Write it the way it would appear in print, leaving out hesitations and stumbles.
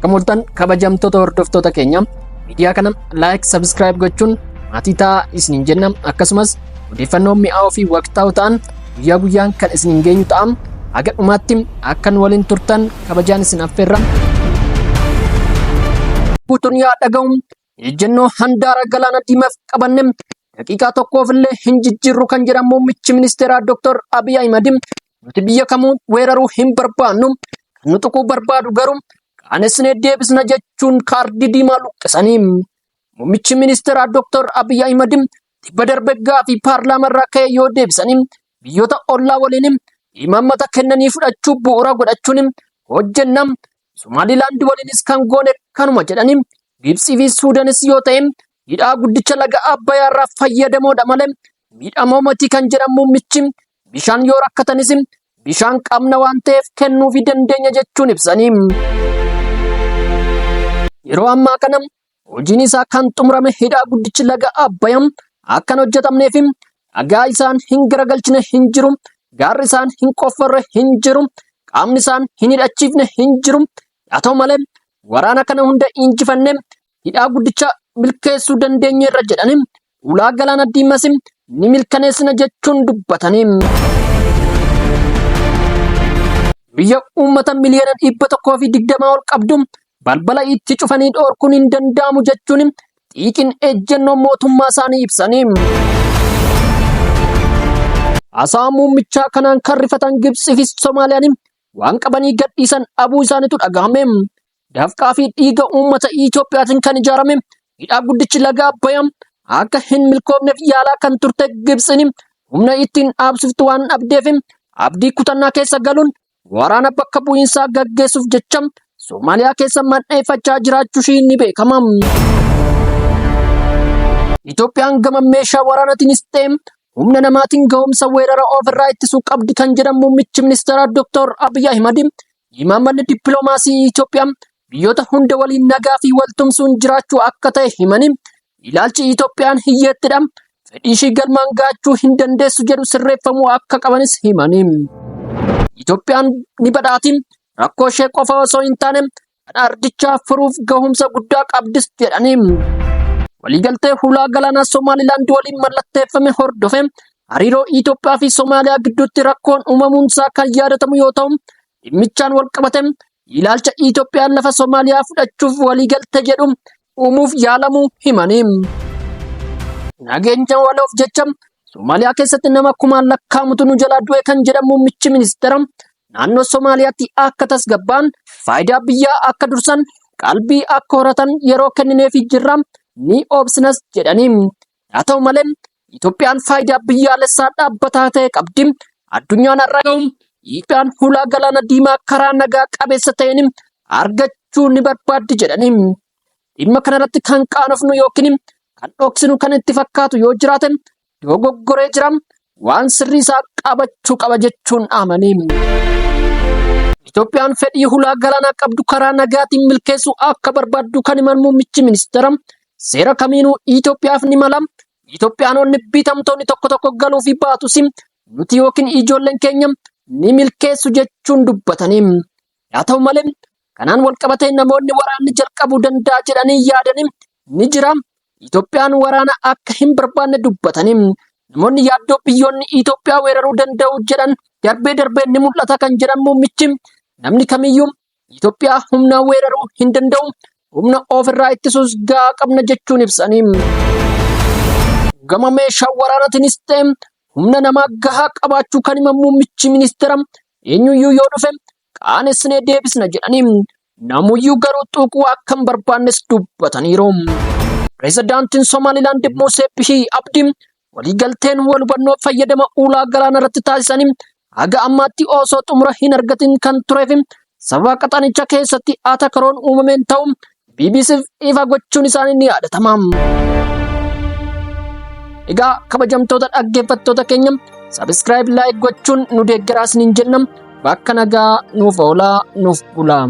Akka mul'atan kabajamtoota hordoftoota keenya miidiyaa kana like subscribe gochuun maatii ta'aa isiniin jenna. Akkasumas odeeffannoo mi'aawaa fi waqtaa'oo ta'an guyyaa guyyaan kan isiniin geenyu ta'a. Haga dhumaatti akkan waliin turtan kabajaan isin affeerra. Butuun yaa dhaga'u ejjennoo handaara galaana diimaaf qabanne daqiiqaa tokkoof illee hin jijjiirru kan jedhan muummichi ministeeraa Dr. Abiy Ahmed nuti biyya kamuu weeraruu hin barbaannu, kan nu tuquu barbaadu garuu qaanessinee deebisna jechuun kaardii diimaa luqqisanii. Muummichi ministeeraa Dr. Abiy Ahmed dhibba darbe gaafii paarlaamarraa ka'ee yoo deebisanii biyyoota ollaa waliin imaammata kennanii fudhachuu bu'uura godhachuun hojjenna. Somaalilaand waliinis kan goone kanuma jedhanii Gibsii fi Suudaanis yoo ta'e hidhaa guddicha laga Abbayyaarraa fayyadamoodha malee miidhamoo miti kan jedhan muummichi bishaan yoo rakkatanis bishaan qabna waan ta'eef kennuufii dandeenya jechuun ibsanii. Yeroo ammaa kana hojiin isaa kan xumurame hidhaa guddichi laga Abbayyaa akkan hojjetamneef dhagaa isaan hin garagalchine hin jiru, gaarri isaan hin qofforre hin jiru, qaamni isaan hin hidhachiifne hin jiru. Haa ta'u malee waraana kana hunda injifanne hidhaa guddicha milkeessuu dandeenyeerra jedhanii ulaa galaana diimaas ni milkaneessina jechuun dubbatanii. Biyya uummata miliyoona 120 ol qabdu balbala itti cufanii dhoorkuun hin danda'amu jechuun xiiqin ejjennoo mootummaa isaanii ibsanii. Haasaa muummichaa kanaan kan rifatan Gibsii fi Soomaaliyaan waan qabanii gadhiisan dhabuu isaaniitu dhagahame. Dafqaa fi dhiiga uummata Itoophiyaatiin kan ijaarame hidhaa guddichi laga Abbayyaa akka hin milkoofneef yaalaa kan turte Gibsiin humna ittiin dhaabsiftu waan dhabdeef abdii kutannaa keessa galuun waraana bakka bu'iinsaa gaggeessuuf jecha Soomaaliyaa keessa mandheeffachaa jiraachuu ishii ni beekama. Itoophiyaan gama meeshaa waraanaatiinis ta'e humna namaatiin ga'umsa weerara ofirraa ittisuu qabdi kan jedhan muummichi ministeeraa Dr. Abiy Ahmed imaammanni dippiloomaasii Itoophiyaa biyyoota hunda waliin nagaa fi waltumsuun jiraachuu akka ta'e himanii ilaalchi Itoophiyaan hiyyeettidha fedhii ishii galmaan gaachuu hin dandeessu jedhu sirreeffamuu akka qabanis himanii. Itoophiyaan ni badhaati, rakkoo ishee qofa osoo hin taane ardichaa furuuf gahumsa guddaa qabdis jedhanii. Waliigaltee hulaa galaanaa Somaalilaand waliin mallatteeffame hordofe hariiroo Itoophiyaa fi Soomaaliyaa gidduutti rakkoon uumamuunsaa kan yaadatamu yoo ta'u dhimmichaan wal qabate ilaalcha Itoophiyaan lafa Soomaaliyaa fudhachuuf waliigaltee jedhu uumuuf yaalamuu himanii. Nageenya waloof jecha Soomaaliyaa keessatti nama kumaan lakkaa'amutu nu jalaa du'e kan jedhamu muummichi ministeera naannoo Soomaaliyaatti akka tasgabbaan faayidaa biyyaa akka dursan qalbii akka horatan yeroo kennineefii jirra ni obsinas jedhanii. Haa ta'u malee Itoophiyaan faayidaa biyyaalessaa dhaabbataa ta'e qabdi. Addunyaan har'a ga'u Itoophiyaan hulaa galaana diimaa karaa nagaa qabeessa ta'een argachuu ni barbaaddi jedhanii. Dhimma kanarratti kan qaanofnu yookiin kan dhoksinu kan itti fakkaatu yoo jiraate dogoggoree jira, waan sirrii isaa qabachuu qaba jechuun amanii. Itoophiyaan fedhii hulaa galaanaa qabdu karaa nagaatiin milkeessuu akka barbaaddu kan himan muummichi ministeera seera kamiinuu Itoophiyaaf ni mala. Itoophiyaanonni bitamtoonni tokko tokko galuu fi baatus nuti yookiin ijoolleen keenya ni milkeessu jechuun dubbatanii. Haa ta'u malee kanaan wal qabatee namoonni waraanni jalqabuu danda'a jedhanii yaadanii ni jira. Itoophiyaan waraana akka hin barbaanne dubbatanii. Namoonni yaaddoo biyyoonni Itoophiyaa weeraruu danda'u jedhan darbee darbee ni mul'ata kan jedhan muummichi namni kamiyyuu Itoophiyaa humnaan weeraruu hin danda'u, humna ofirraa ittisuus gahaa qabna jechuun ibsanii. Gama meeshaa waraanaatiinis ta'e humna namaa gahaa qabaachuu kan himan muummichi ministeera eenyuyyuu yoo dhufe qaanessinee deebisna jedhanii. Namuyyuu garuu tuquu akka hin barbaannes dubbataniiru. Pireezidaantiin Somaalilaand Musee Bihi Abdii waliigalteen wal hubannoo fayyadama ulaa galaana irratti taasisanii haga ammaatti osoo xumura hin argatin kan tureef sababa qaxanicha keessatti atakaroon uumameen ta'u BBCf ifa gochuun isaanii ni yaadatama. Egaa kabajamtoota dhaggeeffattoota keenya subscribe like gochuun nu deeggaraas ni jenna. Bakka nagaa nuuf oolaa nuuf bulaa.